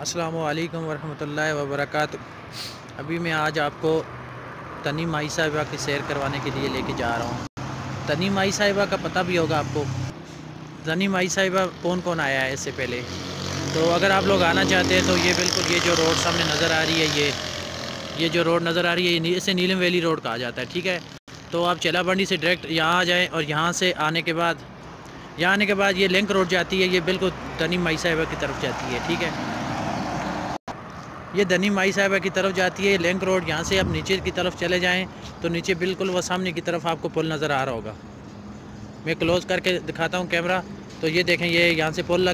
अस्सलामुअलैकुम वरहमतुल्लाहि वबरकातुह। अभी मैं आज आपको धनी माई साहिबा की सैर करवाने के लिए लेके जा रहा हूँ। धनी माई साहिबा का पता भी होगा आपको। धनी माई साहिबा कौन कौन आया है इससे पहले। तो अगर आप लोग आना चाहते हैं तो ये बिल्कुल ये जो रोड सामने नज़र आ रही है, ये जो रोड नज़र आ रही है इसे नीलम वैली रोड कहा जाता है। ठीक है, तो आप चला बंडी से डायरेक्ट यहाँ आ जाएँ और यहाँ से आने के बाद ये लिंक रोड जाती है, ये बिल्कुल धनी माई साहिबा की तरफ जाती है। ठीक है, ये धनी माई साहिबा की तरफ जाती है लिंक रोड। यहाँ से आप नीचे की तरफ चले जाएं तो नीचे बिल्कुल वो सामने की तरफ आपको पुल नज़र आ रहा होगा। मैं क्लोज़ करके दिखाता हूँ कैमरा। तो ये देखें, ये यहाँ से पुल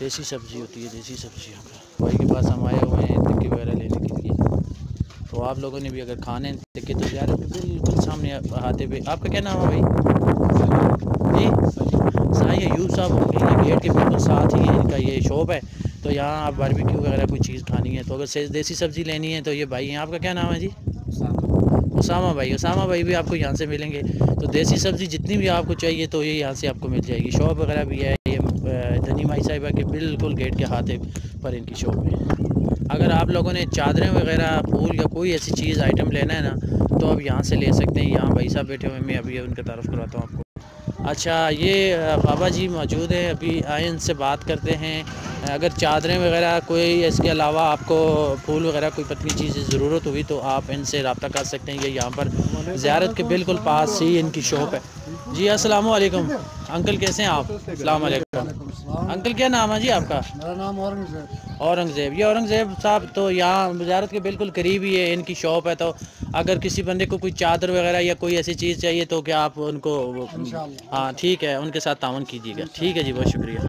देसी सब्ज़ी होती है, देसी सब्ज़ियों का। भाई के पास हम आए हुए हैं टिक्के वगैरह लेने के लिए, तो आप लोगों ने भी अगर खाने टिक्के तो यार बिल्कुल सामने आते पे। आपका क्या नाम है भाई? जी साई अयूब साहब होंगे, ये गेट के बिल्कुल साथ ही इनका ये शॉप है। तो यहाँ आप बारबेक्यू वगैरह कोई चीज़ खानी है तो अगर देसी सब्ज़ी लेनी है तो ये भाई हैं। आपका क्या नाम है जी? उसामा भाई। उसामा भाई भी आपको यहाँ से मिलेंगे। तो देसी सब्ज़ी जितनी भी आपको चाहिए तो ये यहाँ से आपको मिल जाएगी। शॉप वगैरह भी है ये धनी माई साहिबा के बिल्कुल गेट के हाथे पर इनकी शॉप है। अगर आप लोगों ने चादरें वगैरह फूल या कोई ऐसी चीज़ आइटम लेना है ना तो आप यहाँ से ले सकते हैं। यहाँ भाई साहब बैठे हुए, मैं अभी उनका तारुफ करवाता हूँ आपको। अच्छा, ये बाबा जी मौजूद हैं, अभी आए इनसे बात करते हैं। अगर चादरें वगैरह कोई इसके अलावा आपको फूल वगैरह कोई पतली चीज़ ज़रूरत हुई तो आप इनसे रब्ता कर सकते हैं। ये यहाँ पर ज़ियारत के बिल्कुल पास ही इनकी शॉप है। जी अस्सलाम वालेकुम अंकल, कैसे हैं आप? अस्सलाम वालेकुम अंकल, क्या नाम है जी आपका? मेरा नाम औरंगजेब। औरंगज़ेब। ये औरंगज़ेब साहब तो यहाँ ज़ियारत के बिल्कुल करीब ही है इनकी शॉप है। तो अगर किसी बंदे को कोई चादर वगैरह या कोई ऐसी चीज़ चाहिए तो क्या आप उनको, हाँ ठीक है, उनके साथ तावन कीजिएगा। ठीक है जी, बहुत शुक्रिया।